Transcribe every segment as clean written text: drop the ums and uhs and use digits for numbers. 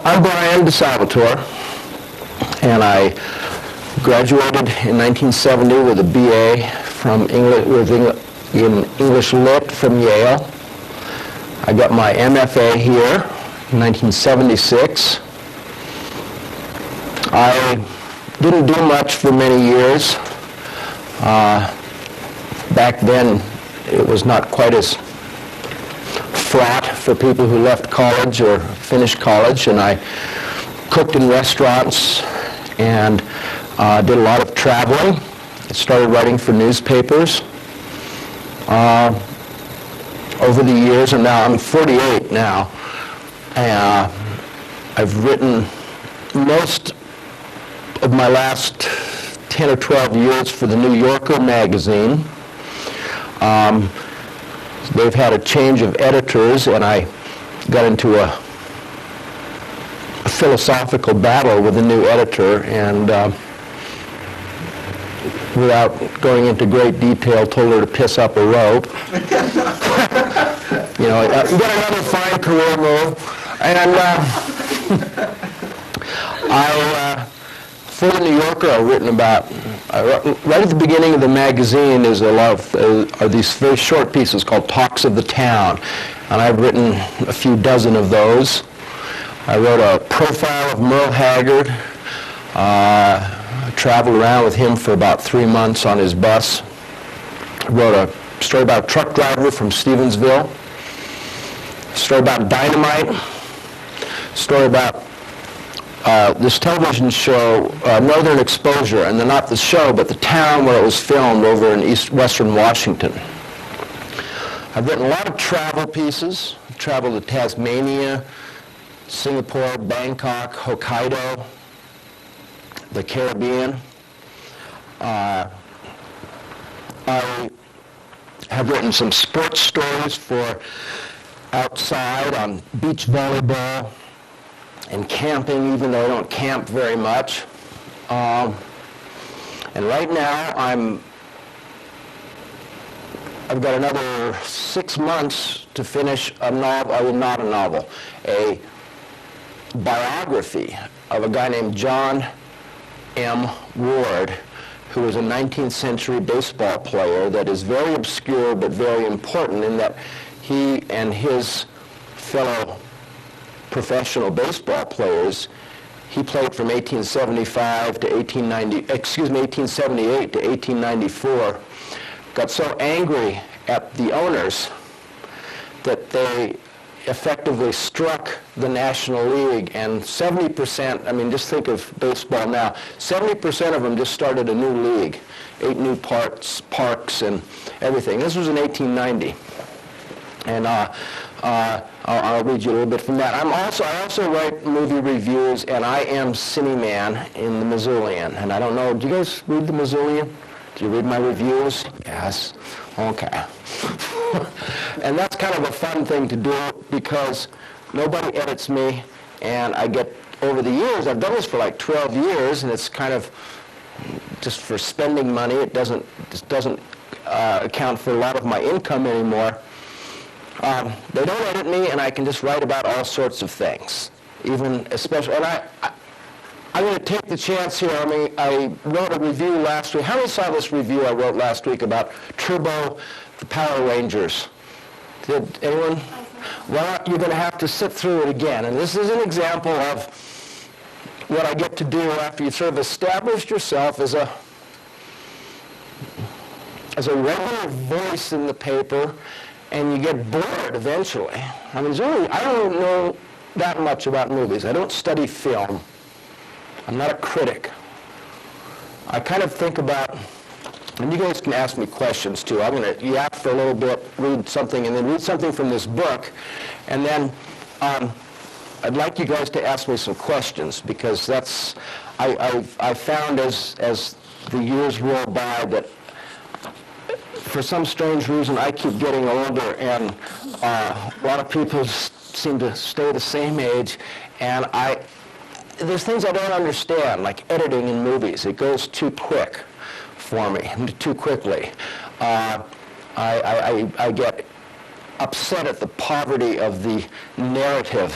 I'm Bryan DiSalvatore, and I graduated in 1970 with a BA in English Lit from Yale. I got my MFA here in 1976. I didn't do much for many years. Back then, it was not quite as flat for people who left college or finished college, and I cooked in restaurants and did a lot of traveling. I started writing for newspapers over the years, and now I'm 48 now. I've written most of my last 10 or 12 years for the New Yorker magazine. They've had a change of editors, and I got into a philosophical battle with the new editor, and without going into great detail, told her to piss up a rope. You know, get another fine career move. And for the New Yorker, I've written about, right at the beginning of the magazine is a lot of, are these very short pieces called Talks of the Town, and I've written a few dozen of those. I wrote a profile of Merle Haggard. I traveled around with him for about 3 months on his bus. I wrote a story about a truck driver from Stevensville. A story about dynamite. A story about this television show, Northern Exposure, and not the show, but the town where it was filmed over in western Washington. I've written a lot of travel pieces. I've traveled to Tasmania, Singapore, Bangkok, Hokkaido, the Caribbean. I have written some sports stories for outside on beach volleyball and camping, even though I don't camp very much. And right now, I've got another 6 months to finish a biography of a guy named John M. Ward, who was a 19th century baseball player that is very obscure but very important in that he and his fellow professional baseball players, he played from 1878 to 1894, got so angry at the owners that they effectively struck the National League, and 70%, I mean, just think of baseball now, 70% of them just started a new league, 8 new parks and everything. This was in 1890. And I'll read you a little bit from that. I also write movie reviews, and I am Cineman in the Missoulian. And I don't know, do you guys read the Missoulian? Do you read my reviews? Yes. Okay. And that's kind of a fun thing to do because nobody edits me, and I get, over the years, I've done this for like 12 years, and it's kind of just for spending money. It doesn't account for a lot of my income anymore. They don't edit me, and I can just write about all sorts of things, even especially, and I'm going to take the chance here. I mean, I wrote a review last week. How many saw this review I wrote last week about Turbo, the Power Rangers? Did anyone? Well, you're going to have to sit through it again, and this is an example of what I get to do after you've sort of established yourself as a regular voice in the paper, and you get bored eventually. I mean, I don't know that much about movies. I don't study film. I'm not a critic. I kind of think about, and you guys can ask me questions too. I'm going to yap for a little bit, read something, and then read something from this book, and then I'd like you guys to ask me some questions, because that's, I found as the years roll by that for some strange reason, I keep getting older, and a lot of people seem to stay the same age, and there's things I don't understand, like editing in movies. It goes too quick for me, too quickly. I get upset at the poverty of the narrative.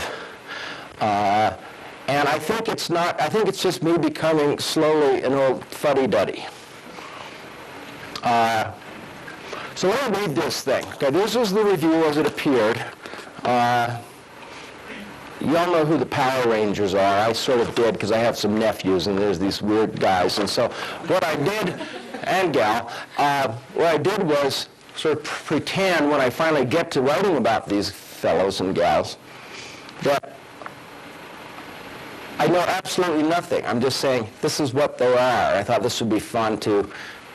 And I think it's not, I think it's just me becoming slowly an old fuddy-duddy. So let me read this thing. Okay, this is the review as it appeared. You all know who the Power Rangers are. I sort of did because I have some nephews and there's these weird guys. And so what I did, and gal, what I did was sort of pretend when I finally get to writing about these fellows and gals that I know absolutely nothing. I'm just saying this is what they are. I thought this would be fun to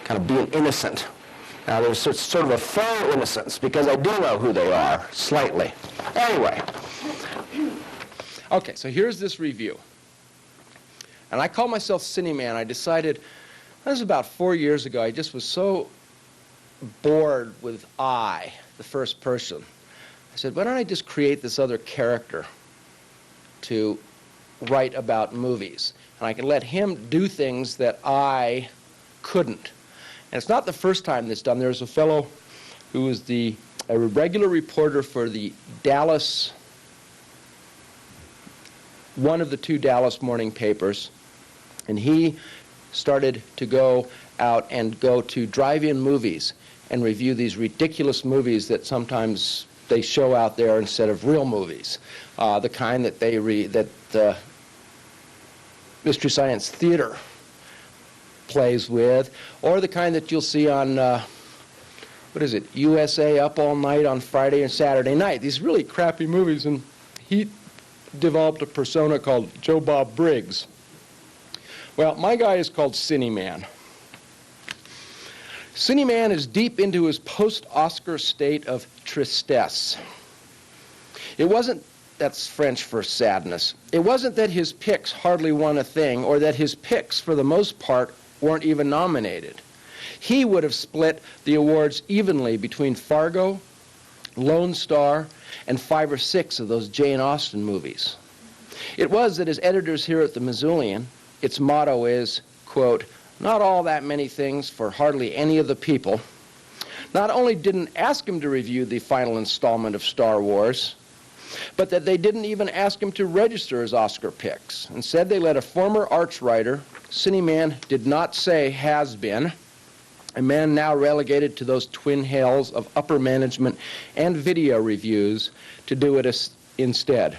kind of be an innocent. Now there's sort of a faux innocence because I do know who they are, slightly. Anyway. Okay, so here's this review. And I call myself Cineman. I decided, this was about 4 years ago, I just was so bored with I, the first person. I said, why don't I just create this other character to write about movies? And I could let him do things that I couldn't. And it's not the first time this done. There's a fellow who was a regular reporter for the Dallas, one of the two Dallas morning papers, and he started to go out and go to drive-in movies and review these ridiculous movies that sometimes they show out there instead of real movies, the kind that that Mystery Science Theater plays with, or the kind that you'll see on, what is it, USA Up All Night on Friday and Saturday night. These really crappy movies, and he developed a persona called Joe Bob Briggs. Well, my guy is called Cineman. Cineman is deep into his post-Oscar state of tristesse. It wasn't, that's French for sadness, it wasn't that his picks hardly won a thing, or that his picks, for the most part, weren't even nominated. He would have split the awards evenly between Fargo, Lone Star, and 5 or 6 of those Jane Austen movies. It was that his editors here at the Missoulian, its motto is, quote, not all that many things for hardly any of the people, not only didn't ask him to review the final installment of Star Wars, but that they didn't even ask him to register his Oscar picks. Instead, they let a former arts writer, Cineman did not say has been, a man now relegated to those twin hells of upper management and video reviews, to do it instead.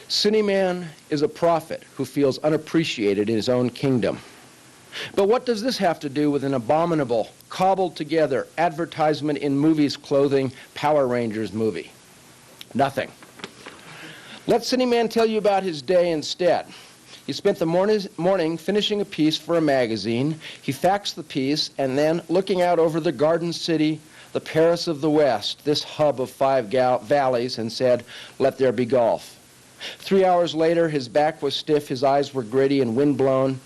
Cineman is a prophet who feels unappreciated in his own kingdom. But what does this have to do with an abominable, cobbled-together advertisement in movies clothing Power Rangers movie? Nothing. Let Cineman tell you about his day instead. He spent the morning finishing a piece for a magazine. He faxed the piece, and then, looking out over the Garden City, the Paris of the West, this hub of 5 valleys, and said, let there be golf. 3 hours later, his back was stiff, his eyes were gritty and windblown.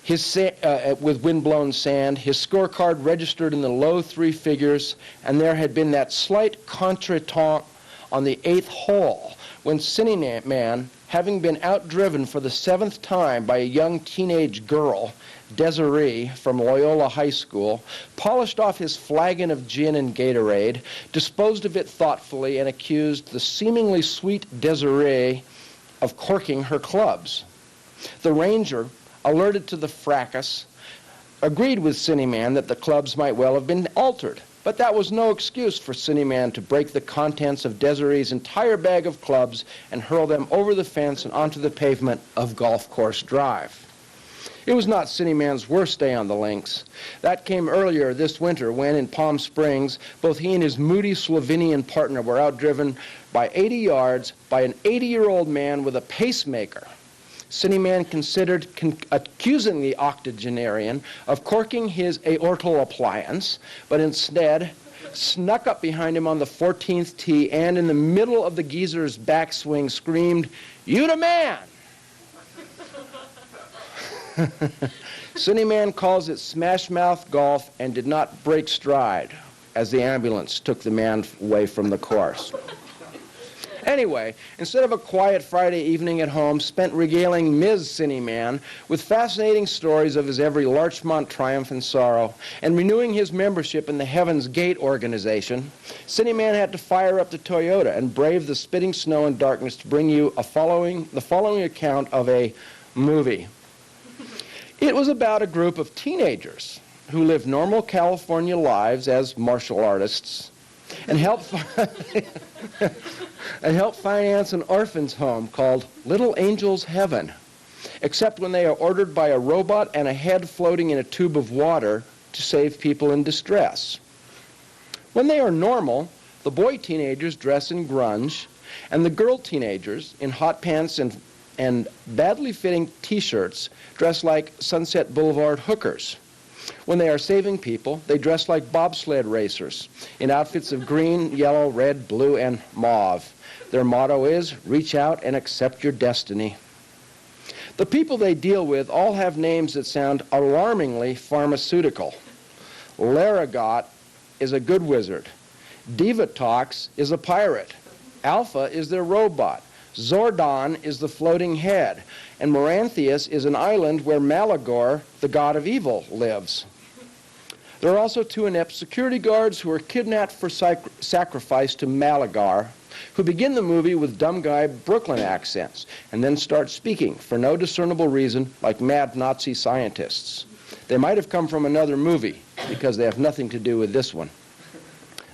With windblown sand, his scorecard registered in the low 3 figures, and there had been that slight contretemps on the 8th hole, when Cineman, having been outdriven for the 7th time by a young teenage girl, Desiree, from Loyola High School, polished off his flagon of gin and Gatorade, disposed of it thoughtfully, and accused the seemingly sweet Desiree of corking her clubs. The ranger, alerted to the fracas, agreed with Cineman that the clubs might well have been altered. But that was no excuse for Cineman to break the contents of Desiree's entire bag of clubs and hurl them over the fence and onto the pavement of Golf Course Drive. It was not Cineman's worst day on the links. That came earlier this winter when, in Palm Springs, both he and his moody Slovenian partner were outdriven by 80 yards by an 80-year-old man with a pacemaker. Cineman considered accusing the octogenarian of corking his aortal appliance, but instead snuck up behind him on the 14th tee and in the middle of the geezer's backswing screamed, "You the man!" Cineman calls it smash-mouth golf and did not break stride as the ambulance took the man away from the course. Anyway, instead of a quiet Friday evening at home spent regaling Ms. Cineman with fascinating stories of his every Larchmont triumph and sorrow, and renewing his membership in the Heaven's Gate organization, Cineman had to fire up the Toyota and brave the spitting snow and darkness to bring you the following account of a movie. It was about a group of teenagers who lived normal California lives as martial artists and helped finance an orphan's home called Little Angel's Heaven, except when they are ordered by a robot and a head floating in a tube of water to save people in distress. When they are normal, the boy teenagers dress in grunge, and the girl teenagers in hot pants and badly fitting t-shirts dress like Sunset Boulevard hookers. When they are saving people, they dress like bobsled racers in outfits of green, yellow, red, blue, and mauve. Their motto is, reach out and accept your destiny. The people they deal with all have names that sound alarmingly pharmaceutical. Laragot is a good wizard. Divatox is a pirate. Alpha is their robot. Zordon is the floating head, and Moranthius is an island where Malagor, the god of evil, lives. There are also two inept security guards who are kidnapped for sacrifice to Malagar, who begin the movie with dumb guy Brooklyn accents, and then start speaking, for no discernible reason, like mad Nazi scientists. They might have come from another movie, because they have nothing to do with this one.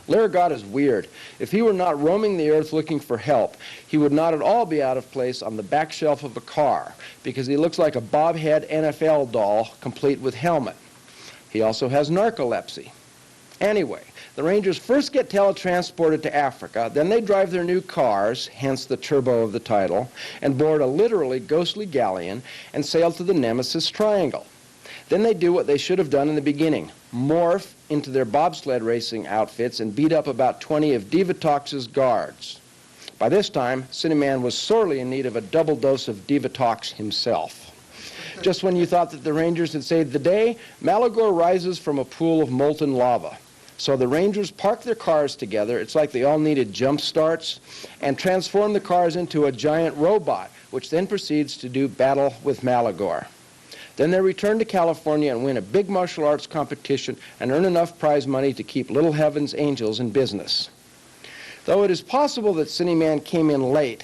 Laragot is weird. If he were not roaming the earth looking for help, he would not at all be out of place on the back shelf of a car, because he looks like a bobhead NFL doll, complete with helmet. He also has narcolepsy. Anyway, the Rangers first get teletransported to Africa, then they drive their new cars, hence the turbo of the title, and board a literally ghostly galleon and sail to the Nemesis Triangle. Then they do what they should have done in the beginning, morph into their bobsled racing outfits and beat up about 20 of Divatox's guards. By this time, Cineman was sorely in need of a double dose of Divatox himself. Just when you thought that the Rangers had saved the day, Malagor rises from a pool of molten lava. So the Rangers park their cars together, it's like they all needed jump starts, and transform the cars into a giant robot, which then proceeds to do battle with Malagor. Then they return to California and win a big martial arts competition and earn enough prize money to keep Little Heaven's Angels in business. Though it is possible that Cineman came in late,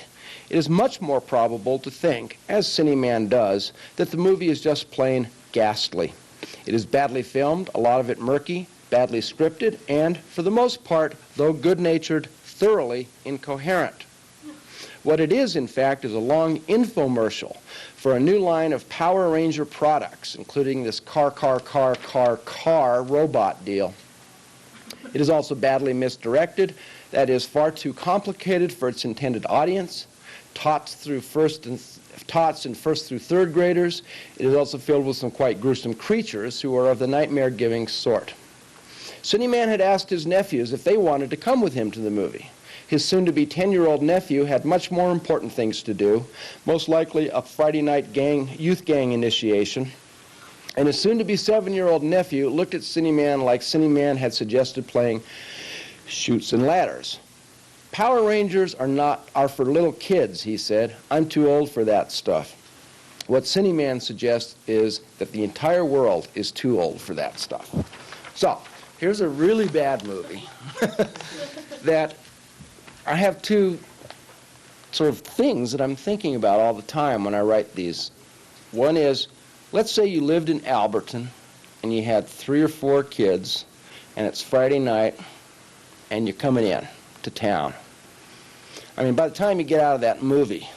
it is much more probable to think, as Cineman does, that the movie is just plain ghastly. It is badly filmed, a lot of it murky, badly scripted, and, for the most part, though good-natured, thoroughly incoherent. What it is, in fact, is a long infomercial for a new line of Power Ranger products, including this car robot deal. It is also badly misdirected, that is, far too complicated for its intended audience, tots and first through third graders. It is also filled with some quite gruesome creatures who are of the nightmare-giving sort. Cineman had asked his nephews if they wanted to come with him to the movie. His soon-to-be 10-year-old nephew had much more important things to do, most likely a Friday night youth gang initiation. And his soon-to-be 7-year-old nephew looked at Cineman like Cineman had suggested playing Chutes and Ladders. Power Rangers are for little kids, he said. I'm too old for that stuff. What Cineman suggests is that the entire world is too old for that stuff. So, here's a really bad movie that I have two sort of things that I'm thinking about all the time when I write these. One is, let's say you lived in Alberton and you had 3 or 4 kids and it's Friday night and you're coming in to town. I mean, by the time you get out of that movie,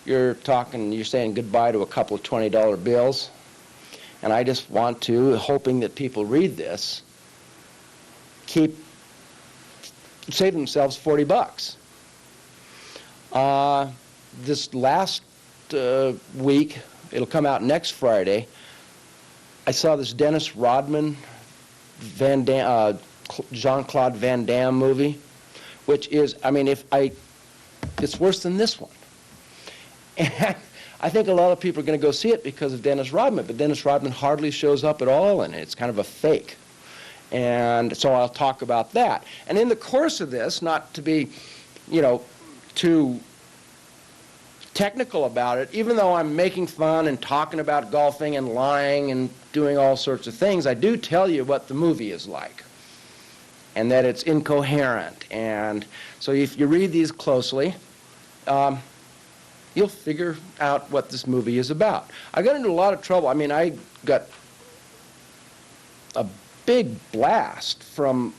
you're saying goodbye to a couple of $20 bills. And I just want to, hoping that people read this, save themselves $40. This last week, it'll come out next Friday, I saw this Dennis Rodman, Jean-Claude Van Damme movie, which is, I mean, it's worse than this one. And I think a lot of people are going to go see it because of Dennis Rodman, but Dennis Rodman hardly shows up at all in it. It's kind of a fake. And so I'll talk about that. And in the course of this, not to be, too technical about it. Even though I'm making fun and talking about golfing and lying and doing all sorts of things, I do tell you what the movie is like, and that it's incoherent. And so if you read these closely, you'll figure out what this movie is about. I got into a lot of trouble. I mean, I got a big blast from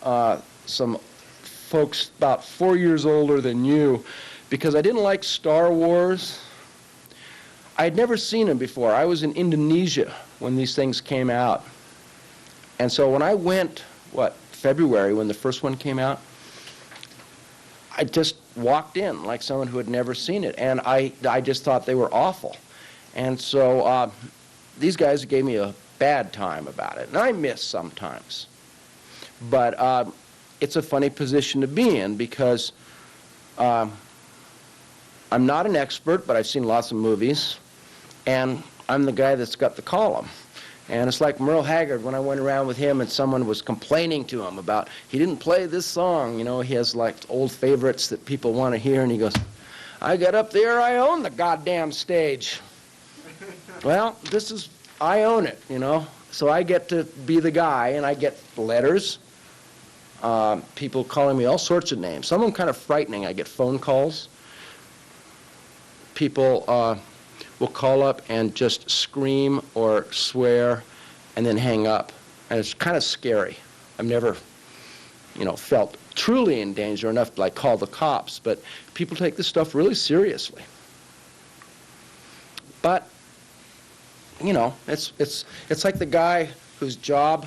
some folks about 4 years older than you, because I didn't like Star Wars. I had never seen them before. I was in Indonesia when these things came out. And so when I went, February, when the first one came out, I just walked in like someone who had never seen it. And I just thought they were awful. And so these guys gave me a bad time about it. And I miss sometimes. But it's a funny position to be in, because I'm not an expert, but I've seen lots of movies, and I'm the guy that's got the column. And it's like Merle Haggard, when I went around with him and someone was complaining to him about, he didn't play this song. You know, he has like old favorites that people want to hear, and he goes, I got up there, I own the goddamn stage. Well, I own it, you know. So I get to be the guy, and I get letters, people calling me all sorts of names. Some of them kind of frightening. I get phone calls. People will call up and just scream or swear and then hang up. And it's kind of scary. I've never, felt truly in danger enough to call the cops, but people take this stuff really seriously. But, it's like the guy whose job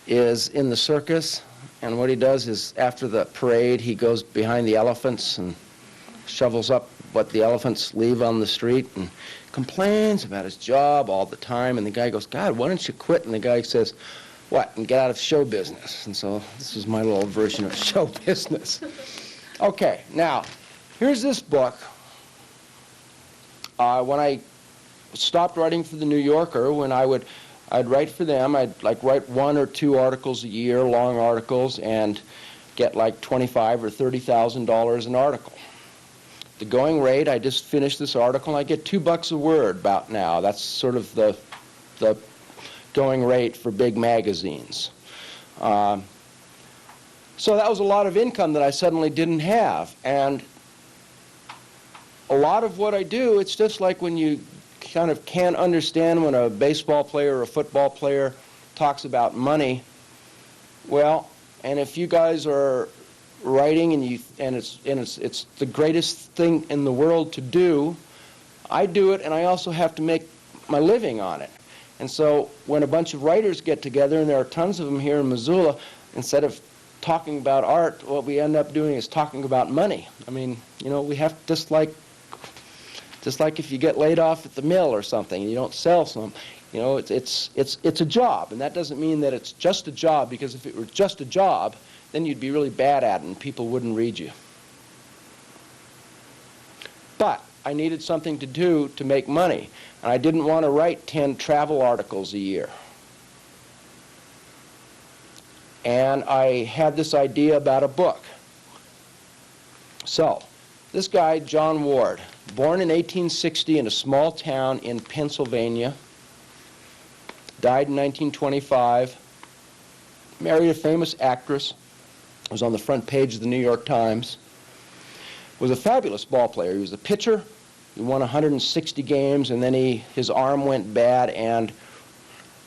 is in the circus, and what he does is after the parade, he goes behind the elephants and shovels up what the elephants leave on the street and complains about his job all the time. And the guy goes, God, why don't you quit? And the guy says, what, and get out of show business. And so this is my little version of show business. Okay, now, here's this book. When I stopped writing for the New Yorker, when I'd write for them, I'd write 1 or 2 articles a year, long articles, and get $25,000 or $30,000 an article. The going rate, I just finished this article, and I get $2 a word about now. That's sort of the going rate for big magazines. So that was a lot of income that I suddenly didn't have. And a lot of what I do, it's just like when you kind of can't understand when a baseball player or a football player talks about money. Well, and if you guys are writing and it's the greatest thing in the world to do, I do it, and I also have to make my living on it. And so when a bunch of writers get together, and there are tons of them here in Missoula, instead of talking about art, what we end up doing is talking about money. I mean, we have just like if you get laid off at the mill or something and you don't sell some, it's a job, and that doesn't mean that it's just a job, because if it were just a job, then you'd be really bad at it and people wouldn't read you. But I needed something to do to make money, and I didn't want to write 10 travel articles a year. And I had this idea about a book. So, this guy, John Ward, born in 1860 in a small town in Pennsylvania, died in 1925, married a famous actress, was on the front page of the New York Times, was a fabulous ball player. He was a pitcher. He won 160 games, and then his arm went bad, and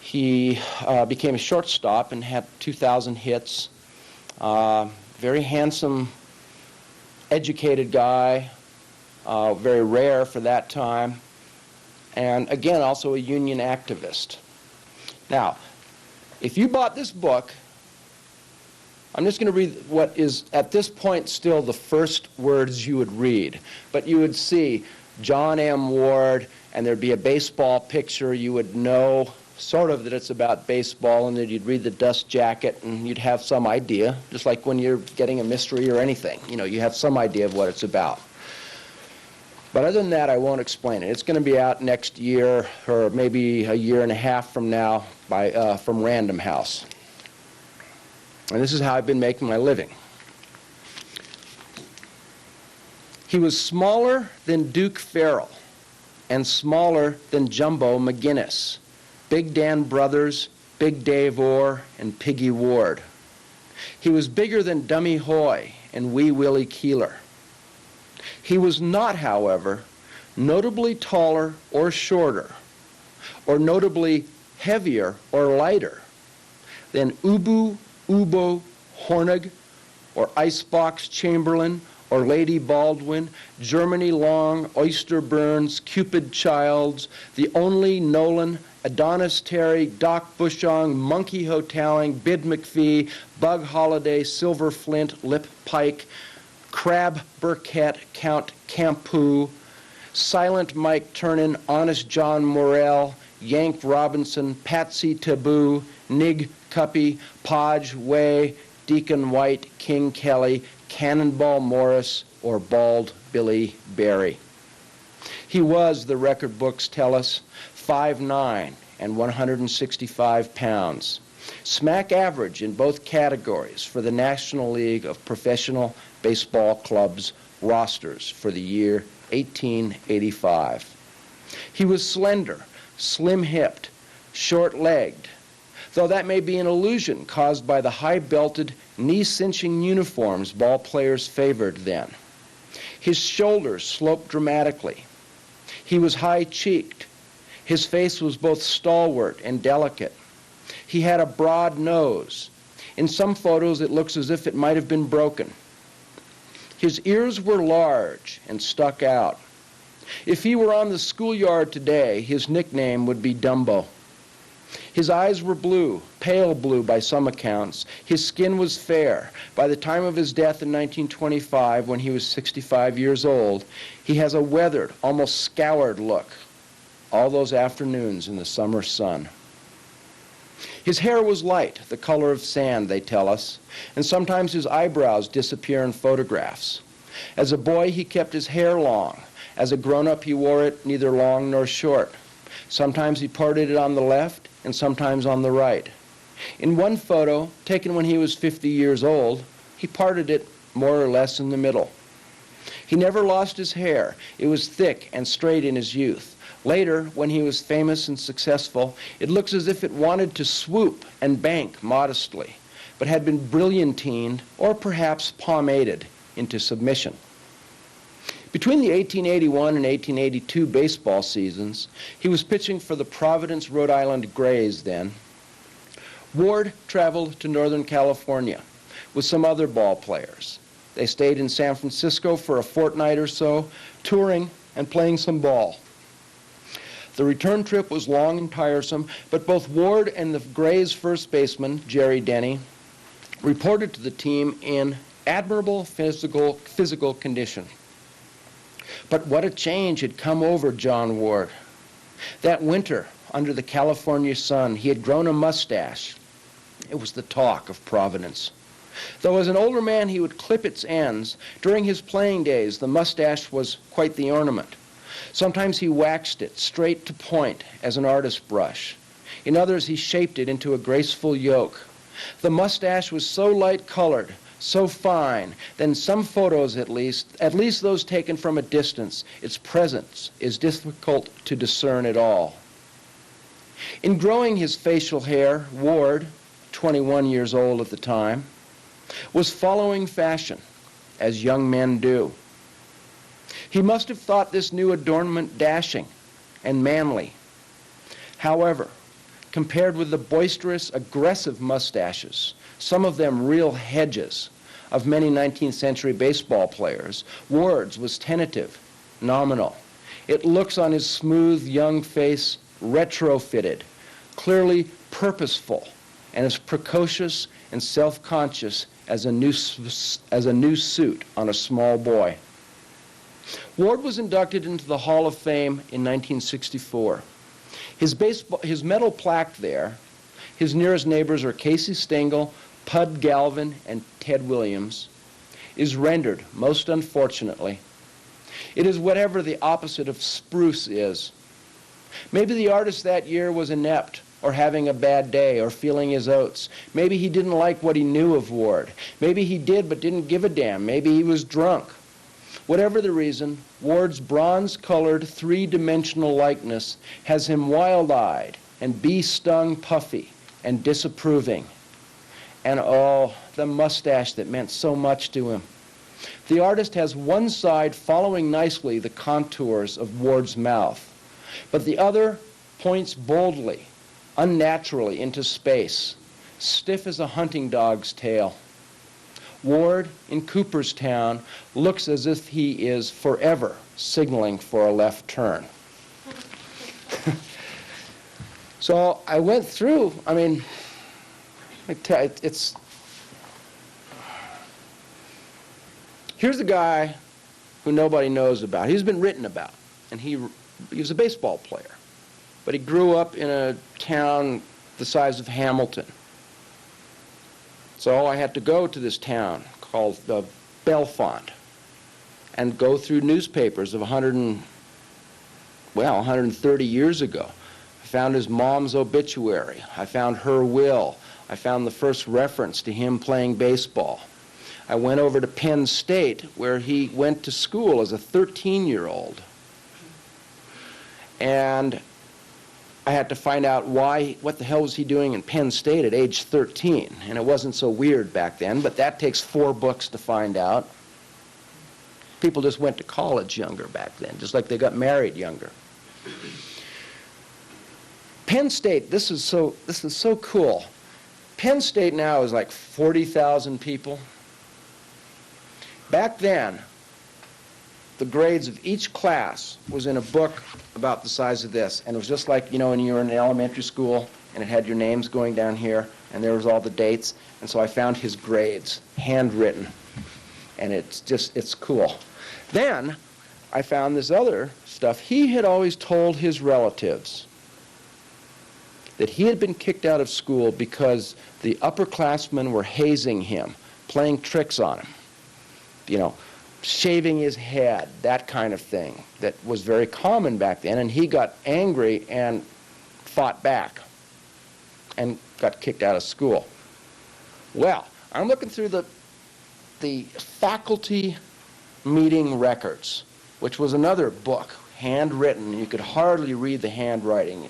he became a shortstop and had 2,000 hits. Very handsome, educated guy, very rare for that time, and again, also a union activist. Now, if you bought this book, I'm just going to read what is, at this point, still the first words you would read. But you would see John M. Ward, and there'd be a baseball picture. You would know sort of that it's about baseball, and then you'd read the dust jacket, and you'd have some idea, just like when you're getting a mystery or anything. You have some idea of what it's about. But other than that, I won't explain it. It's going to be out next year, or maybe a year and a half from now, from Random House. And this is how I've been making my living. He was smaller than Duke Farrell and smaller than Jumbo McGinnis, Big Dan Brothers, Big Dave Orr, and Piggy Ward. He was bigger than Dummy Hoy and Wee Willie Keeler. He was not, however, notably taller or shorter, or notably heavier or lighter than Ubu Ubo Hornig, or Icebox Chamberlain, or Lady Baldwin, Germany Long, Oyster Burns, Cupid Childs, the only Nolan, Adonis Terry, Doc Bushong, Monkey Hoteling, Bid McPhee, Bug Holiday, Silver Flint, Lip Pike, Crab Burkett, Count Campu, Silent Mike Turnin, Honest John Morrell, Yank Robinson, Patsy Taboo, Nig Cuppy, Podge Way, Deacon White, King Kelly, Cannonball Morris, or Bald Billy Berry. He was, the record books tell us, 5'9" and 165 pounds, smack average in both categories for the National League of Professional Baseball Clubs rosters for the year 1885. He was slender, slim-hipped, short-legged, though that may be an illusion caused by the high-belted, knee-cinching uniforms ball players favored then. His shoulders sloped dramatically. He was high-cheeked. His face was both stalwart and delicate. He had a broad nose. In some photos, it looks as if it might have been broken. His ears were large and stuck out. If he were on the schoolyard today, his nickname would be Dumbo. His eyes were blue, pale blue by some accounts. His skin was fair. By the time of his death in 1925, when he was 65 years old, he has a weathered, almost scoured look. All those afternoons in the summer sun. His hair was light, the color of sand, they tell us, and sometimes his eyebrows disappear in photographs. As a boy, he kept his hair long. As a grown-up, he wore it neither long nor short. Sometimes he parted it on the left and sometimes on the right. In one photo, taken when he was 50 years old, he parted it more or less in the middle. He never lost his hair. It was thick and straight in his youth. Later, when he was famous and successful, it looks as if it wanted to swoop and bank modestly, but had been brilliantined or perhaps pomaded into submission. Between the 1881 and 1882 baseball seasons, he was pitching for the Providence, Rhode Island Grays then. Ward traveled to Northern California with some other ball players. They stayed in San Francisco for a fortnight or so, touring and playing some ball. The return trip was long and tiresome, but both Ward and the Grays' first baseman, Jerry Denny, reported to the team in admirable physical condition. But what a change had come over John Ward. That winter, under the California sun, he had grown a mustache. It was the talk of Providence. Though as an older man he would clip its ends, during his playing days the mustache was quite the ornament. Sometimes he waxed it straight to point as an artist's brush. In others he shaped it into a graceful yoke. The mustache was so light-colored, so fine, that in some photos at least those taken from a distance, its presence is difficult to discern at all. In growing his facial hair, Ward, 21 years old at the time, was following fashion, as young men do. He must have thought this new adornment dashing and manly. However, compared with the boisterous, aggressive mustaches, some of them real hedges, of many 19th century baseball players, Ward's was tentative, nominal. It looks on his smooth, young face retrofitted, clearly purposeful, and as precocious and self-conscious as a new suit on a small boy. Ward was inducted into the Hall of Fame in 1964. His metal plaque there, his nearest neighbors are Casey Stengel, Pud Galvin, and Ted Williams, is rendered, most unfortunately. It is whatever the opposite of spruce is. Maybe the artist that year was inept, or having a bad day, or feeling his oats. Maybe he didn't like what he knew of Ward. Maybe he did but didn't give a damn. Maybe he was drunk. Whatever the reason, Ward's bronze-colored, three-dimensional likeness has him wild-eyed and bee-stung puffy and disapproving. And oh, the mustache that meant so much to him. The artist has one side following nicely the contours of Ward's mouth, but the other points boldly, unnaturally into space, stiff as a hunting dog's tail. Ward, in Cooperstown, looks as if he is forever signaling for a left turn. So I went through, I mean, it's... Here's a guy who nobody knows about. He's been written about, and he was a baseball player. But he grew up in a town the size of Hamilton. So I had to go to this town called Bellefonte and go through newspapers of 130 years ago. I found his mom's obituary. I found her will. I found the first reference to him playing baseball. I went over to Penn State, where he went to school as a 13-year-old. And I had to find out what the hell was he doing in Penn State at age 13. And it wasn't so weird back then, but that takes 4 books to find out. People just went to college younger back then, just like they got married younger. Penn State, this is so cool. Penn State now is like 40,000 people. Back then, the grades of each class was in a book about the size of this. And it was just like, you know, when you were in elementary school and it had your names going down here and there was all the dates. And so I found his grades, handwritten. And it's cool. Then I found this other stuff. He had always told his relatives that he had been kicked out of school because the upperclassmen were hazing him, playing tricks on him. You know, shaving his head, that kind of thing that was very common back then, and he got angry and fought back and got kicked out of school. Well, I'm looking through the faculty meeting records, which was another book, handwritten. You could hardly read the handwriting.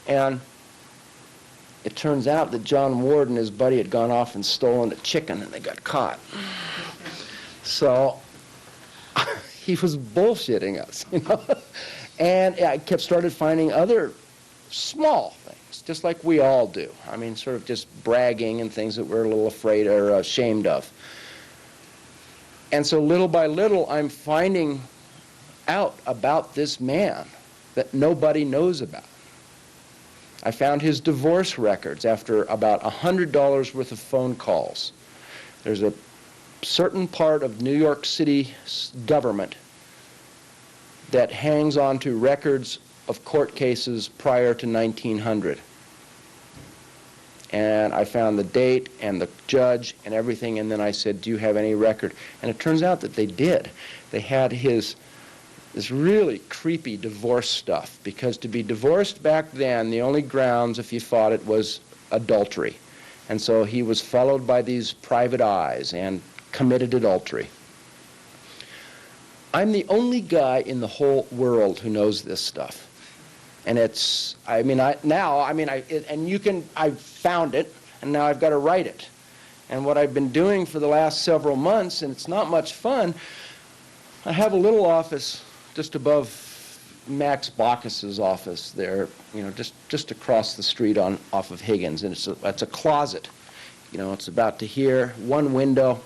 And it turns out that John Ward and his buddy had gone off and stolen a chicken, and they got caught. So he was bullshitting us, you know. And I started finding other small things, just like we all do. I mean, sort of just bragging and things that we're a little afraid or ashamed of. And so little by little, I'm finding out about this man that nobody knows about. I found his divorce records after about $100 worth of phone calls. There's a certain part of New York City government that hangs on to records of court cases prior to 1900. And I found the date and the judge and everything, and then I said, do you have any record? And it turns out that they did. They had this really creepy divorce stuff, because to be divorced back then, the only grounds, if you fought it, was adultery. And so he was followed by these private eyes and committed adultery. I'm the only guy in the whole world who knows this stuff. And it's, I found it, and now I've got to write it. And what I've been doing for the last several months, and it's not much fun, I have a little office just above Max Baucus's office there, you know, just across the street off of Higgins, and it's a closet. You know, it's about to here, one window,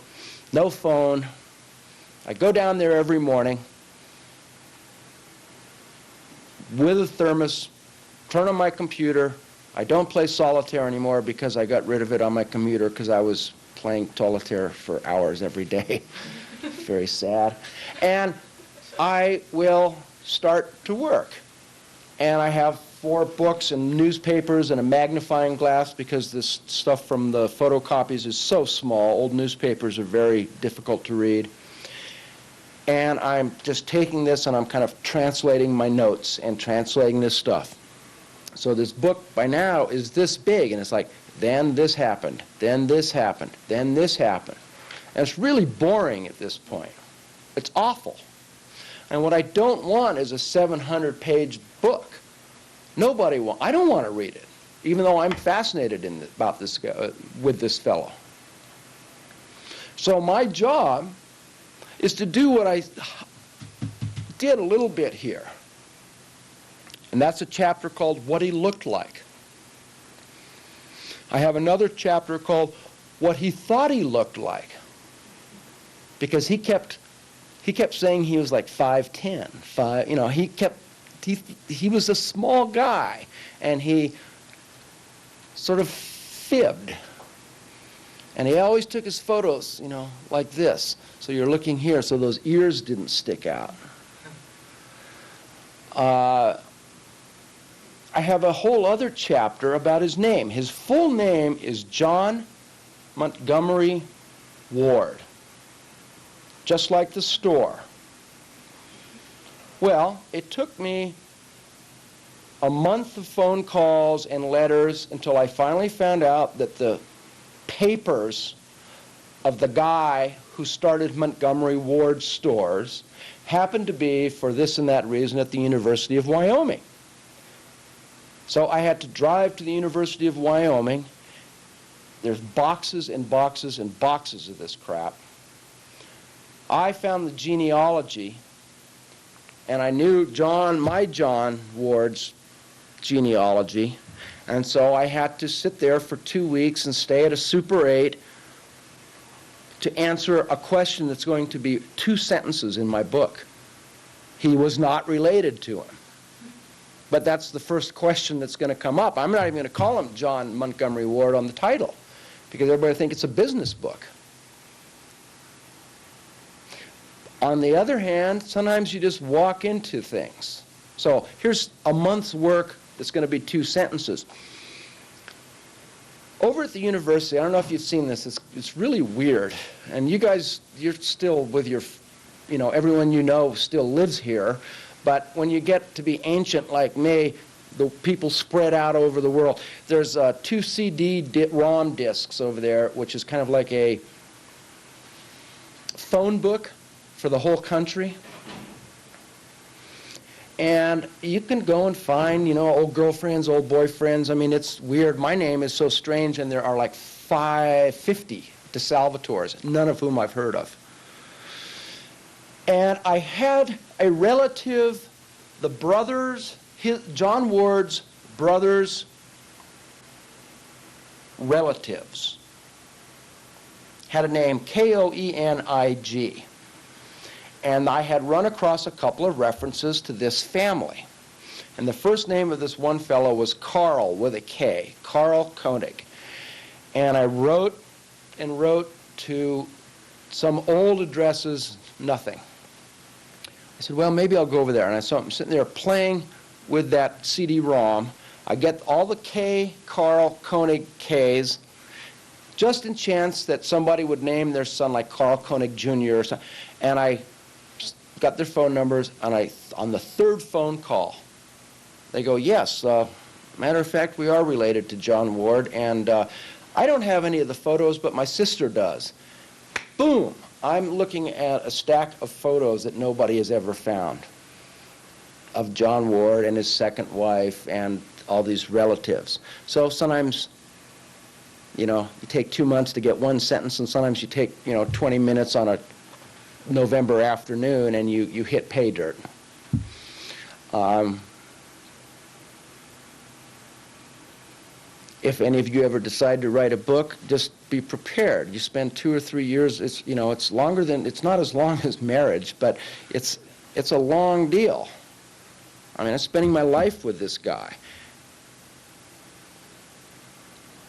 no phone. I go down there every morning with a thermos, turn on my computer. I don't play solitaire anymore because I got rid of it on my computer because I was playing solitaire for hours every day. Very sad. And I will start to work. And I have 4 books and newspapers and a magnifying glass because this stuff from the photocopies is so small. Old newspapers are very difficult to read. And I'm just taking this and I'm kind of translating my notes and translating this stuff. So this book by now is this big, and it's like, then this happened, then this happened, then this happened. And it's really boring at this point. It's awful. And what I don't want is a 700-page book. I don't want to read it, even though I'm fascinated about this guy, with this fellow. So my job is to do what I did a little bit here. And that's a chapter called What He Looked Like. I have another chapter called What He Thought He Looked Like. Because he kept saying he was like 5'10", he was a small guy, and he sort of fibbed. And he always took his photos, like this. So you're looking here, so those ears didn't stick out. I have a whole other chapter about his name. His full name is John Montgomery Ward, just like the store. Well, it took me a month of phone calls and letters until I finally found out that the papers of the guy who started Montgomery Ward stores happened to be, for this and that reason, at the University of Wyoming. So I had to drive to the University of Wyoming. There's boxes and boxes and boxes of this crap. I found the genealogy, and I knew my John Ward's genealogy, and so I had to sit there for 2 weeks and stay at a Super 8 to answer a question that's going to be 2 sentences in my book. He was not related to him. But that's the first question that's going to come up. I'm not even going to call him John Montgomery Ward on the title, because everybody thinks it's a business book. On the other hand, sometimes you just walk into things. So here's a month's work that's going to be 2 sentences. Over at the university, I don't know if you've seen this, it's really weird. And you guys, you're still with your, everyone you know still lives here. But when you get to be ancient like me, the people spread out over the world. There's 2 CD ROM discs over there, which is kind of like a phone book for the whole country. And you can go and find, old girlfriends, old boyfriends. I mean, it's weird. My name is so strange, and there are like 50 DiSalvatores, none of whom I've heard of. And I had a relative, John Ward's brother's relatives had a name, Koenig. And I had run across a couple of references to this family. And the first name of this one fellow was Carl, with a K, Carl Koenig. And I wrote to some old addresses, nothing. I said, well, maybe I'll go over there. And I saw him sitting there playing with that CD-ROM. I get all the Carl Koenig Ks, just in chance that somebody would name their son like Carl Koenig Jr. or something. And I got their phone numbers, and on the 3rd phone call, they go, yes, matter of fact, we are related to John Ward, and I don't have any of the photos, but my sister does. Boom! I'm looking at a stack of photos that nobody has ever found of John Ward and his second wife and all these relatives. So sometimes, you take 2 months to get one sentence, and sometimes you take, 20 minutes on a November afternoon and you hit pay dirt. If any of you ever decide to write a book, just be prepared. You spend 2 or 3 years. It's it's longer than, it's not as long as marriage, but it's a long deal. I mean, I'm spending my life with this guy.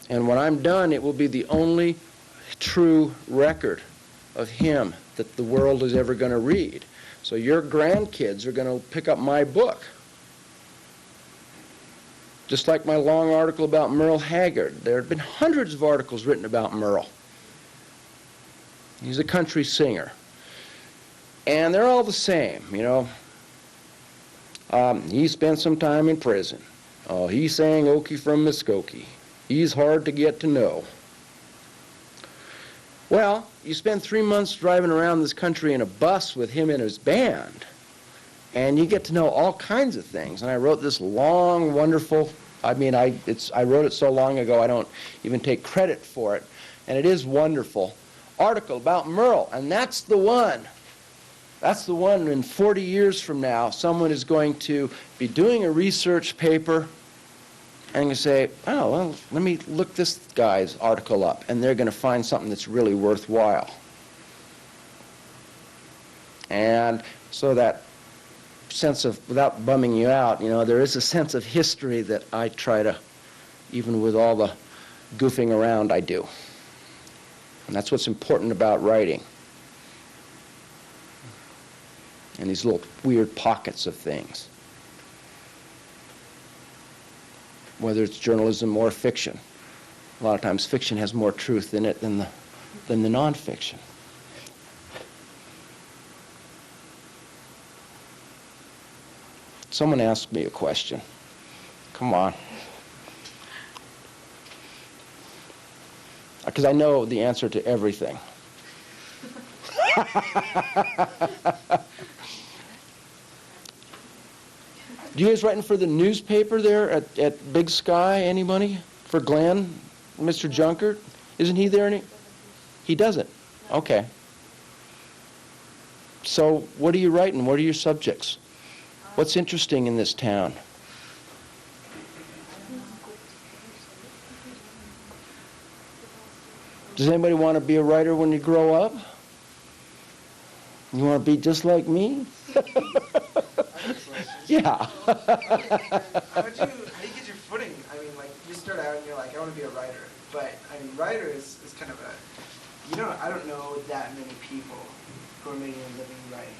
And when I'm done, it will be the only true record of him that the world is ever going to read. So your grandkids are going to pick up my book. Just like my long article about Merle Haggard. There have been hundreds of articles written about Merle. He's a country singer. And they're all the same, He spent some time in prison. He sang Okie from Muskogee. He's hard to get to know. Well, you spend 3 months driving around this country in a bus with him and his band, and you get to know all kinds of things. And I wrote this long, wonderful, I wrote it so long ago I don't even take credit for it, and it is wonderful, article about Merle, and that's the one. That's the one in 40 years from now, someone is going to be doing a research paper and you say, oh, well, let me look this guy's article up, and they're going to find something that's really worthwhile. And so that sense of, without bumming you out, there is a sense of history that I try to, even with all the goofing around I do. And that's what's important about writing. And these little weird pockets of things. Whether it's journalism or fiction. A lot of times fiction has more truth in it than the nonfiction. Someone asked me a question. Come on. Because I know the answer to everything. Do you guys writing for the newspaper there at Big Sky? Anybody? For Glenn? Mr. Junkert? Isn't he there? He doesn't? Okay. So what are you writing? What are your subjects? What's interesting in this town? Does anybody want to be a writer when you grow up? You want to be just like me? Yeah. How do you get your footing? I mean, like, you start out and you're like, I want to be a writer. But, I mean, writer is kind of I don't know that many people who are making a living writing.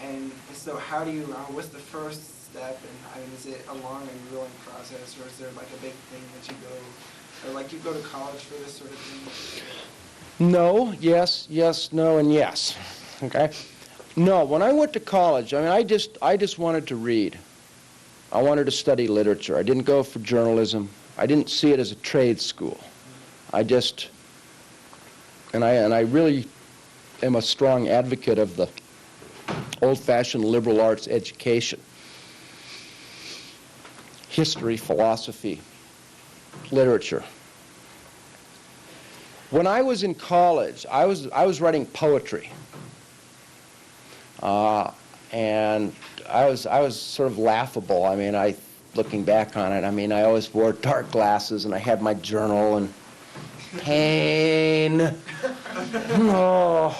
And so how do you, what's the first step? And, I mean, is it a long and grueling process, or is there, like, a big thing that you go, or, like, you go to college for this sort of thing? No, yes, no, and yes. Okay? No, when I went to college, I mean, I just wanted to read. I wanted to study literature. I didn't go for journalism. I didn't see it as a trade school. I really am a strong advocate of the old-fashioned liberal arts education. History, philosophy, literature. When I was in college, I was writing poetry. And I was sort of laughable. I mean, looking back on it, I mean, I always wore dark glasses, and I had my journal, and pain. Oh.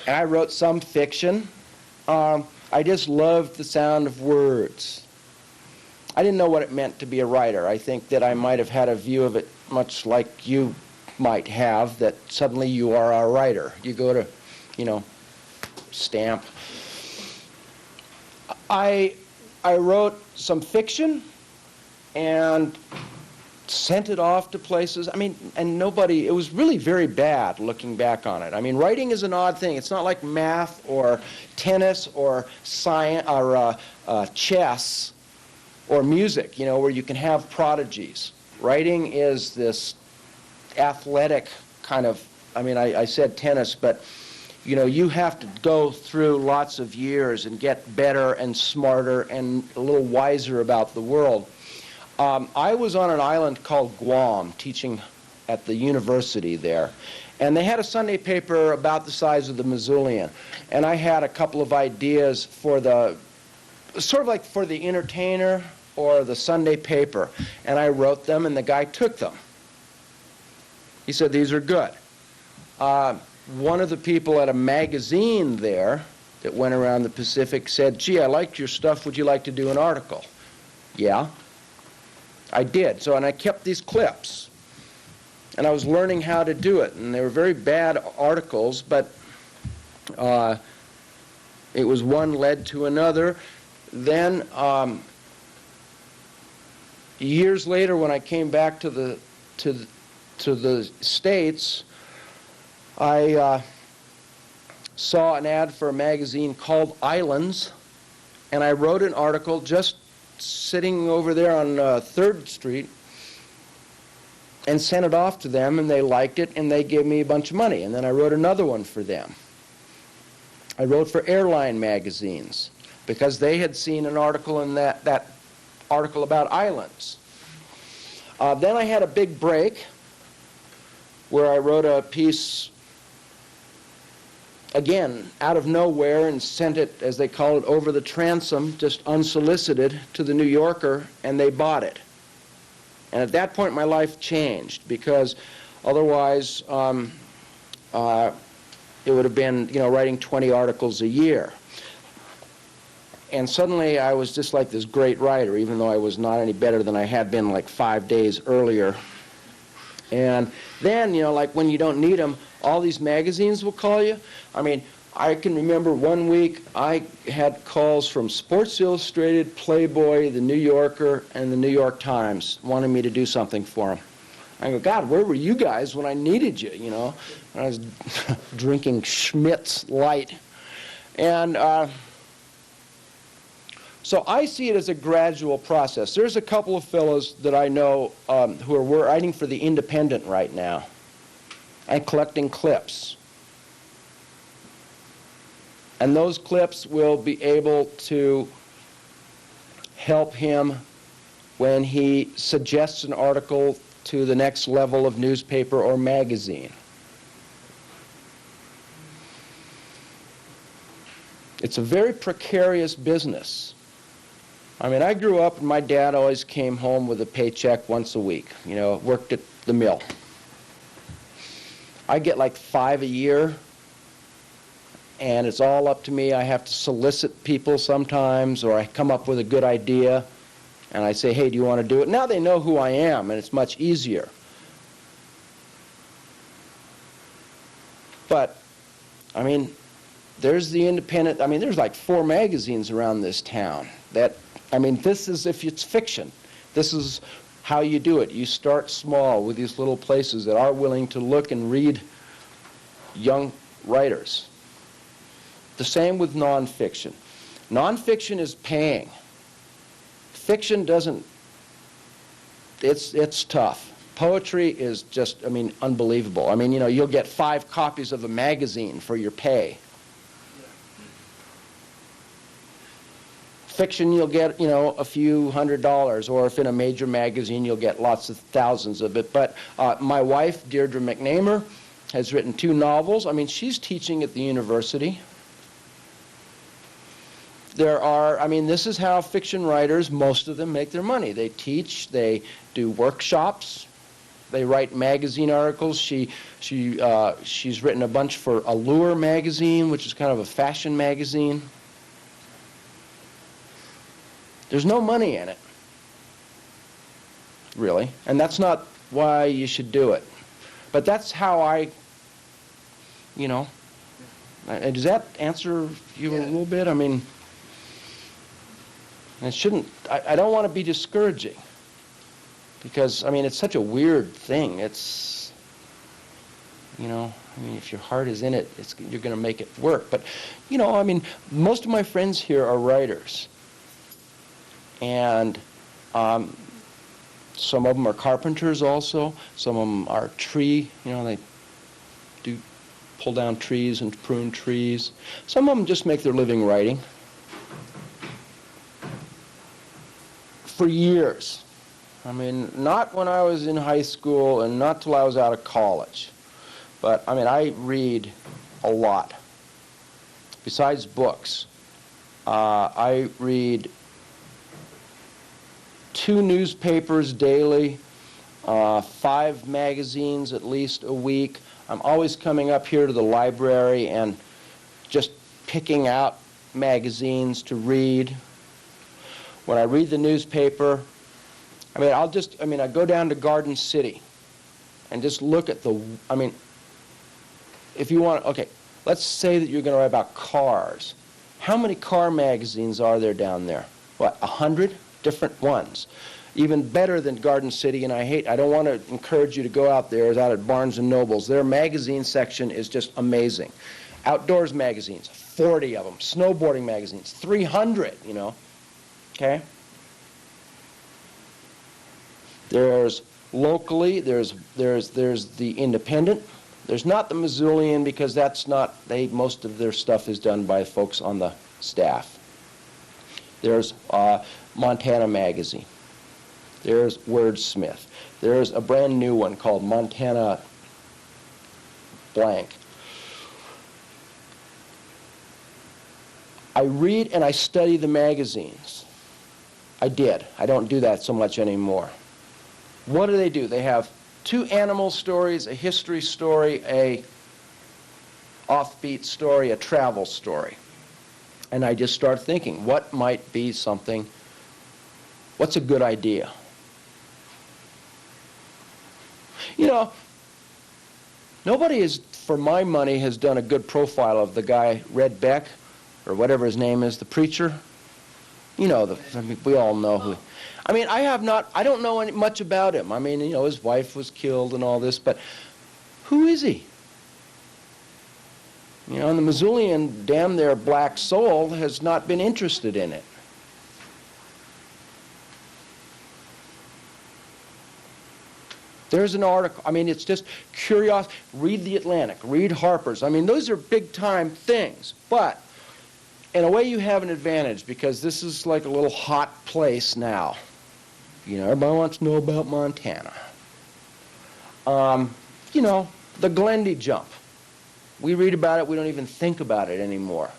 And I wrote some fiction. I just loved the sound of words. I didn't know what it meant to be a writer. I think that I might have had a view of it much like you might have, that suddenly you are a writer. You go to, stamp. I wrote some fiction and sent it off to places. I mean, and nobody, it was really very bad looking back on it. I mean, writing is an odd thing. It's not like math or tennis or science or chess or music, where you can have prodigies. Writing is this athletic kind of, I mean, I said tennis, but you have to go through lots of years and get better and smarter and a little wiser about the world. I was on an island called Guam, teaching at the university there, and they had a Sunday paper about the size of the Missoulian, and I had a couple of ideas for sort of like for the Entertainer or the Sunday paper, and I wrote them, and the guy took them. He said, these are good. One of the people at a magazine there that went around the Pacific said, gee, I liked your stuff. Would you like to do an article? Yeah, I did. And I kept these clips. And I was learning how to do it. And they were very bad articles, but it was one led to another. Then years later, when I came back to the States, I saw an ad for a magazine called Islands, and I wrote an article just sitting over there on 3rd Street and sent it off to them, and they liked it, and they gave me a bunch of money. And then I wrote another one for them. I wrote for airline magazines because they had seen an article in that article about islands. Then I had a big break where I wrote a piece, again, out of nowhere, and sent it, as they call it, over the transom, just unsolicited, to the New Yorker, and they bought it. And at that point, my life changed, because otherwise it would have been, writing 20 articles a year. And suddenly I was just like this great writer, even though I was not any better than I had been like 5 days earlier. And then, like when you don't need them, all these magazines will call you. I mean, I can remember one week I had calls from Sports Illustrated, Playboy, the New Yorker, and the New York Times wanting me to do something for them. I go, God, where were you guys when I needed you, I was drinking Schmidt's Light. And so I see it as a gradual process. There's a couple of fellows that I know who are writing for The Independent right now and collecting clips. And those clips will be able to help him when he suggests an article to the next level of newspaper or magazine. It's a very precarious business. I mean, I grew up and my dad always came home with a paycheck once a week, worked at the mill. I get like 5 a year, and it's all up to me. I have to solicit people sometimes, or I come up with a good idea, and I say, hey, do you want to do it? Now they know who I am, and it's much easier. But, I mean, there's The Independent. I mean, there's like 4 magazines around this town that, this is, if it's fiction, this is how you do it. You start small with these little places that are willing to look and read young writers. The same with nonfiction. Nonfiction is paying. Fiction doesn't, it's tough. Poetry is just, unbelievable. You'll get 5 copies of a magazine for your pay. Fiction, you'll get, a few $100s, or if in a major magazine, you'll get lots of thousands of it. But my wife, Deirdre McNamer, has written 2 novels. She's teaching at the university. There are, this is how fiction writers, most of them, make their money. They teach, they do workshops, they write magazine articles. She's written a bunch for Allure magazine, which is kind of a fashion magazine. There's no money in it, really, and that's not why you should do it. But that's how I, does that answer you a little bit? It shouldn't, I don't want to be discouraging, because, it's such a weird thing. It's, if your heart is in it, you're going to make it work. But, most of my friends here are writers. And some of them are carpenters also. Some of them are tree, they do pull down trees and prune trees. Some of them just make their living writing. For years. Not when I was in high school and not till I was out of college. But, I read a lot. Besides books, I read 2 newspapers daily, 5 magazines at least a week. I'm always coming up here to the library and just picking out magazines to read. When I read the newspaper, I go down to Garden City and just look at if you want, okay, let's say that you're going to write about cars. How many car magazines are there down there? What, 100? Different ones. Even better than Garden City, and I don't want to encourage you to go out there, is out at Barnes & Noble's. Their magazine section is just amazing. Outdoors magazines, 40 of them. Snowboarding magazines, 300, Okay? There's locally, there's the Independent. There's not the Missoulian because that's not, most of their stuff is done by folks on the staff. There's Montana Magazine. There's Wordsmith. There's a brand new one called Montana Blank. I read and I study the magazines. I did. I don't do that so much anymore. What do? They have 2 animal stories, a history story, a offbeat story, a travel story. And I just start thinking, what might be something, what's a good idea? You know, nobody is, for my money, has done a good profile of the guy, Red Beck, or whatever his name is, the preacher. You know, we all know who. I mean, I don't know much about him. I mean, you know, his wife was killed and all this, but who is he? You know, and the Missoulian, damn their black soul, has not been interested in it. There's an article, I mean, it's just curiosity. Read The Atlantic, read Harper's. I mean, those are big-time things, but in a way you have an advantage because this is like a little hot place now. You know, everybody wants to know about Montana. You know, the Glendy jump. We read about it, we don't even think about it anymore.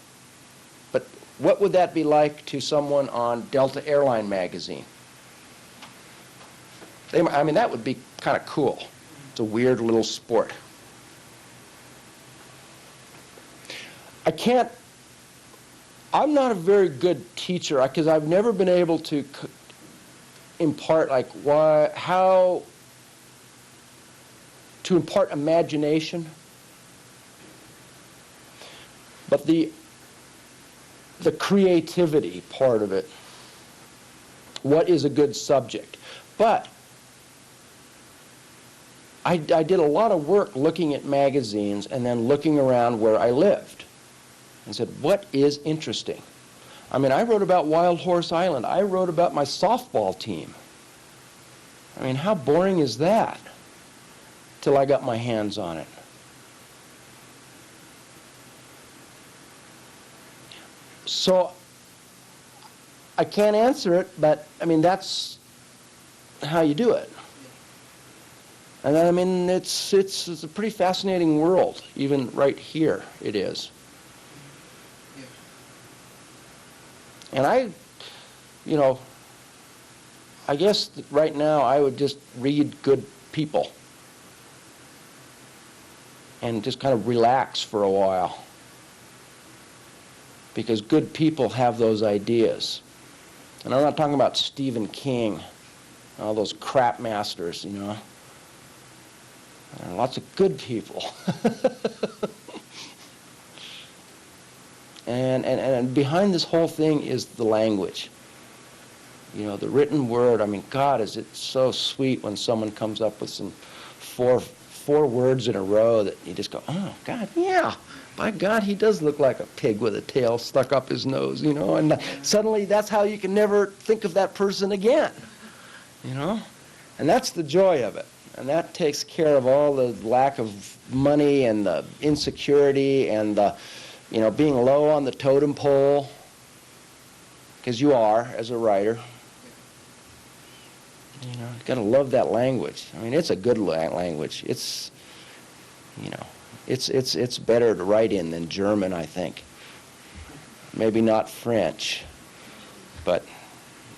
But what would that be like to someone on Delta Airline magazine? I mean, that would be kind of cool. It's a weird little sport. I'm not a very good teacher because I've never been able to impart, like, how to impart imagination. But the creativity part of it, what is a good subject? But I did a lot of work looking at magazines and then looking around where I lived and said, what is interesting? I mean, I wrote about Wild Horse Island. I wrote about my softball team. I mean, how boring is that? Till I got my hands on it. So I can't answer it, but I mean, that's how you do it. And I mean, it's a pretty fascinating world, even right here it is. And you know, I guess right now I would just read good people and just kind of relax for a while. Because good people have those ideas. And I'm not talking about Stephen King, all those crap masters, you know. There are lots of good people. and behind this whole thing is the language. You know, the written word. I mean, God, is it so sweet when someone comes up with some four words in a row that you just go, oh, God, yeah. By God, he does look like a pig with a tail stuck up his nose, you know. And suddenly that's how you can never think of that person again, you know. And that's the joy of it. And that takes care of all the lack of money and the insecurity and the, you know, being low on the totem pole, because you are as a writer. You know, you've got to love that language. I mean, it's a good language. It's, you know, it's better to write in than German, I think. Maybe not French, but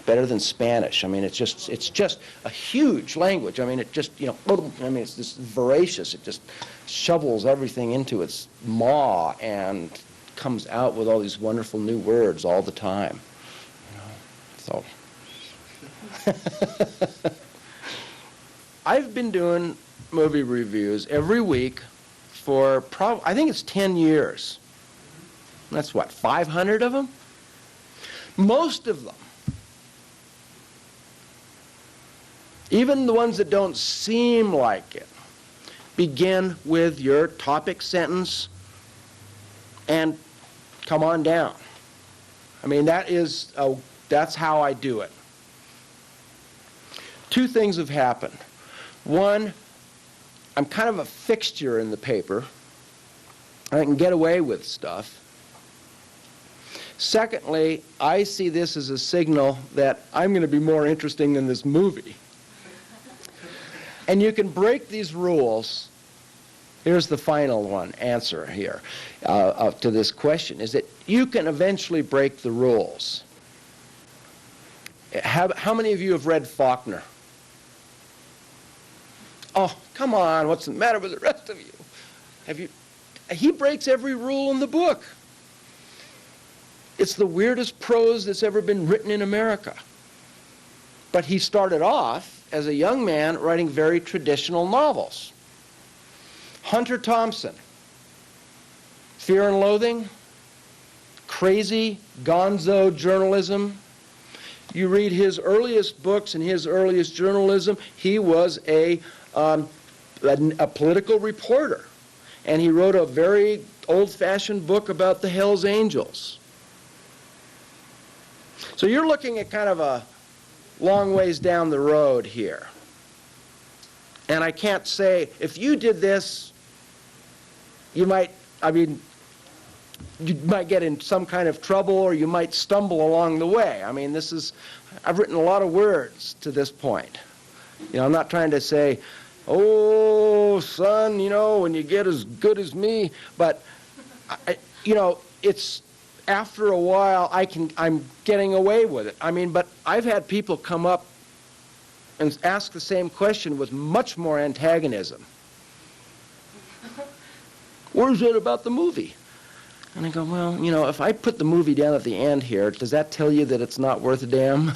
better than Spanish. I mean, it's just a huge language. I mean, it just, you know, I mean, it's just voracious. It just shovels everything into its maw and comes out with all these wonderful new words all the time. You know, so I've been doing movie reviews every week for I think it's 10 years. That's what, 500 of them? Most of them, even the ones that don't seem like it, begin with your topic sentence and come on down. I mean, that's how I do it. two things have happened. One, I'm kind of a fixture in the paper. I can get away with stuff. Secondly, I see this as a signal that I'm going to be more interesting than this movie. And you can break these rules. Here's the final answer here to this question, is that you can eventually break the rules. How many of you have read Faulkner? Oh, come on, what's the matter with the rest of you? He breaks every rule in the book. It's the weirdest prose that's ever been written in America. But he started off as a young man writing very traditional novels. Hunter Thompson, Fear and Loathing, crazy, gonzo journalism. You read his earliest books and his earliest journalism, he was a political reporter. And he wrote a very old-fashioned book about the Hells Angels. So you're looking at kind of a long ways down the road here. And I can't say, if you did this, you might get in some kind of trouble, or you might stumble along the way. I mean, I've written a lot of words to this point. You know, I'm not trying to say, oh, son, you know, when you get as good as me, but, it's, after a while, I'm getting away with it. I mean, but I've had people come up and ask the same question with much more antagonism. Where's it about the movie? And I go, well, you know, if I put the movie down at the end here, does that tell you that it's not worth a damn?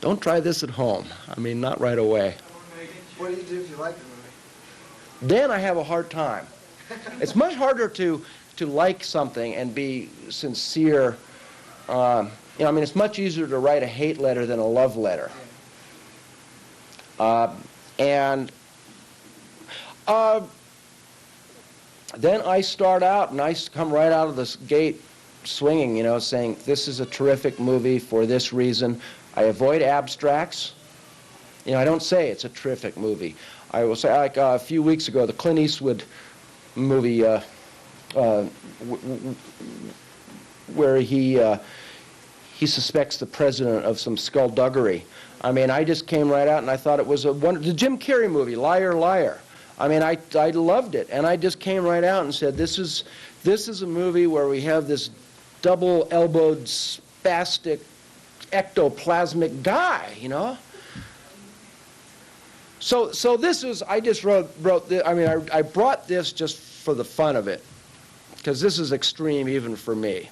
Don't try this at home. I mean, not right away. What do you do if you like the movie? Then I have a hard time. It's much harder to like something and be sincere. It's much easier to write a hate letter than a love letter. Then I start out, and I come right out of this gate swinging, you know, saying, this is a terrific movie for this reason. I avoid abstracts. You know, I don't say it's a terrific movie. I will say, like a few weeks ago, the Clint Eastwood movie where he suspects the president of some skullduggery. I mean, I just came right out and I thought it was the Jim Carrey movie, Liar, Liar. I mean, I loved it, and I just came right out and said, this is a movie where we have this double-elbowed, spastic, ectoplasmic guy, you know. So this is, I just wrote this, I mean, I brought this just for the fun of it, because this is extreme even for me.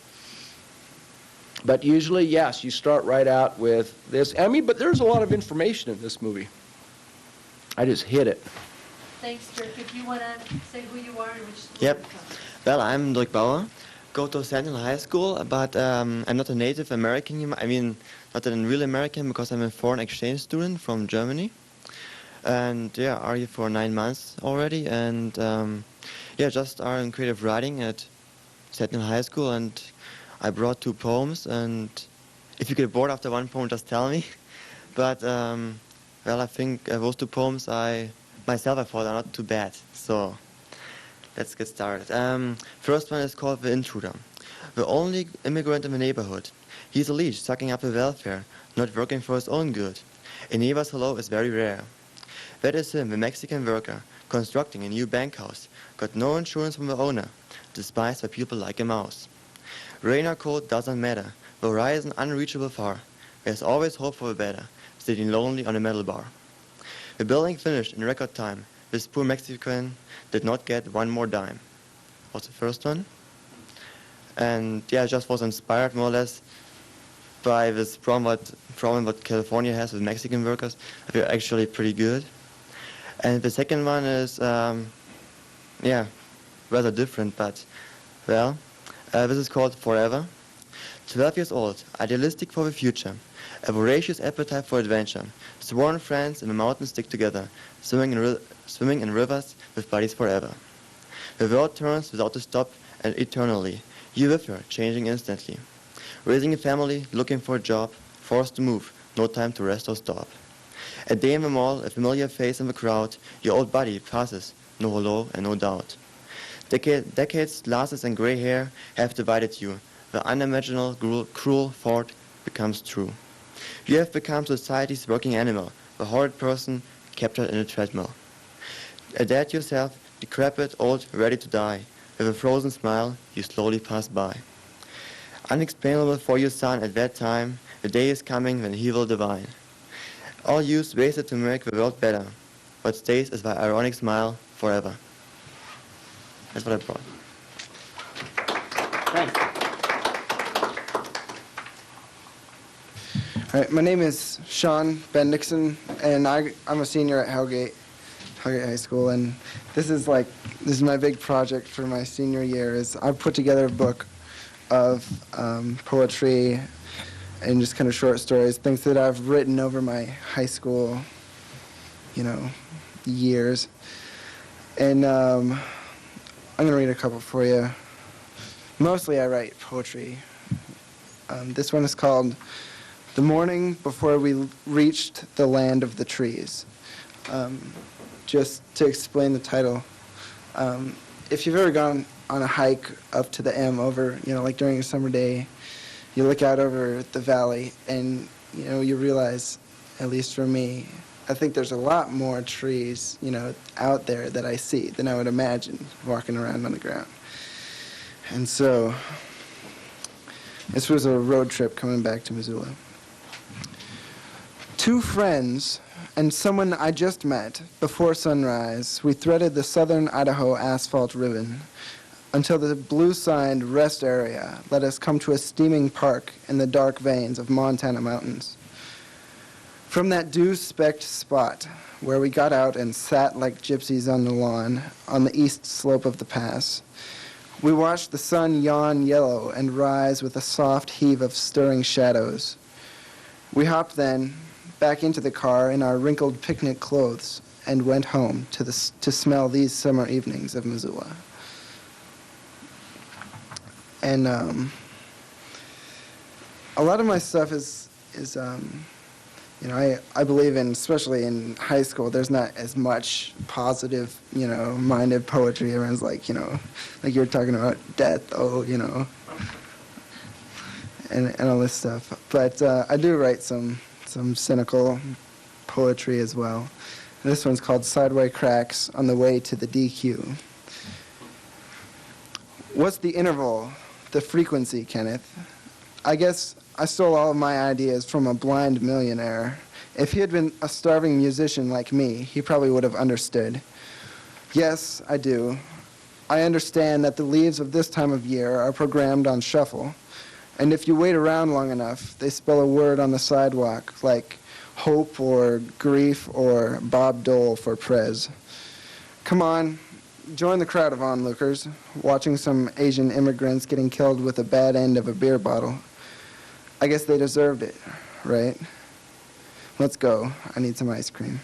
But usually, yes, you start right out with this. I mean, but there's a lot of information in this movie. I just hit it. Thanks, Dirk. If you want to say who you are and which school Yep. you're from. Well, I'm Dirk Bauer. Go to Sentinel High School, but I'm not a native American. I mean, not a real American, because I'm a foreign exchange student from Germany. And yeah, are here for 9 months already. And just are in creative writing at Sentinel High School. And I brought 2 poems. And if you get bored after one poem, just tell me. But I think those 2 poems I thought are not too bad. So let's get started. First one is called The Intruder. The only immigrant in the neighborhood. He's a leech sucking up the welfare, not working for his own good. A neighbor's hello is very rare. That is him, the Mexican worker, constructing a new bank house, got no insurance from the owner, despised by people like a mouse. Rain or cold doesn't matter, the horizon unreachable far. There's always hope for the better, sitting lonely on a metal bar. The building finished in record time. This poor Mexican did not get one more dime. Was the first one. And yeah, just was inspired more or less by this problem what California has with Mexican workers. They're actually pretty good. And the second one is, rather different, but, well, this is called Forever. 12 years old, idealistic for the future, a voracious appetite for adventure, sworn friends in the mountains stick together, swimming in rivers with buddies forever. The world turns without a stop and eternally, you with her, changing instantly. Raising a family, looking for a job, forced to move, no time to rest or stop. A day in the mall, a familiar face in the crowd, your old buddy passes, no hello and no doubt. Decades, glasses and gray hair have divided you. The unimaginable, cruel thought becomes true. You have become society's working animal, the horrid person captured in a treadmill. A dead yourself, decrepit, old, ready to die. With a frozen smile, you slowly pass by. Unexplainable for your son at that time, the day is coming when he will divine. All youth wasted to make the world better. What stays is the ironic smile forever. That's what I brought. Thanks. All right, my name is Sean Bendixson, and I'm a senior at Hellgate High School, and this is my big project for my senior year. Is I've put together a book of poetry and just kind of short stories, things that I've written over my high school, years. And I'm gonna read a couple for you. Mostly I write poetry. This one is called "The Morning Before We Reached the Land of the Trees." Just to explain the title, if you've ever gone on a hike up to the M over, like during a summer day, you look out over the valley and, you realize, at least for me, I think there's a lot more trees, out there that I see than I would imagine walking around on the ground. And so, this was a road trip coming back to Missoula. Two friends and someone I just met before sunrise, we threaded the southern Idaho asphalt ribbon until the blue-signed rest area let us come to a steaming park in the dark veins of Montana mountains. From that dew-specked spot where we got out and sat like gypsies on the lawn on the east slope of the pass, we watched the sun yawn yellow and rise with a soft heave of stirring shadows. We hopped then back into the car in our wrinkled picnic clothes and went home to smell these summer evenings of Missoula. And a lot of my stuff is I believe in, especially in high school, there's not as much positive, minded poetry. Everyone's like you're talking about death, and all this stuff. But I do write some cynical poetry as well. And this one's called "Sideway Cracks on the Way to the DQ." What's the interval, the frequency, Kenneth? I guess I stole all of my ideas from a blind millionaire. If he had been a starving musician like me, he probably would have understood. Yes, I do. I understand that the leaves of this time of year are programmed on shuffle, and if you wait around long enough, they spell a word on the sidewalk, like hope or grief or Bob Dole for Prez. Come on, join the crowd of onlookers, watching some Asian immigrants getting killed with a bad end of a beer bottle. I guess they deserved it, right? Let's go. I need some ice cream.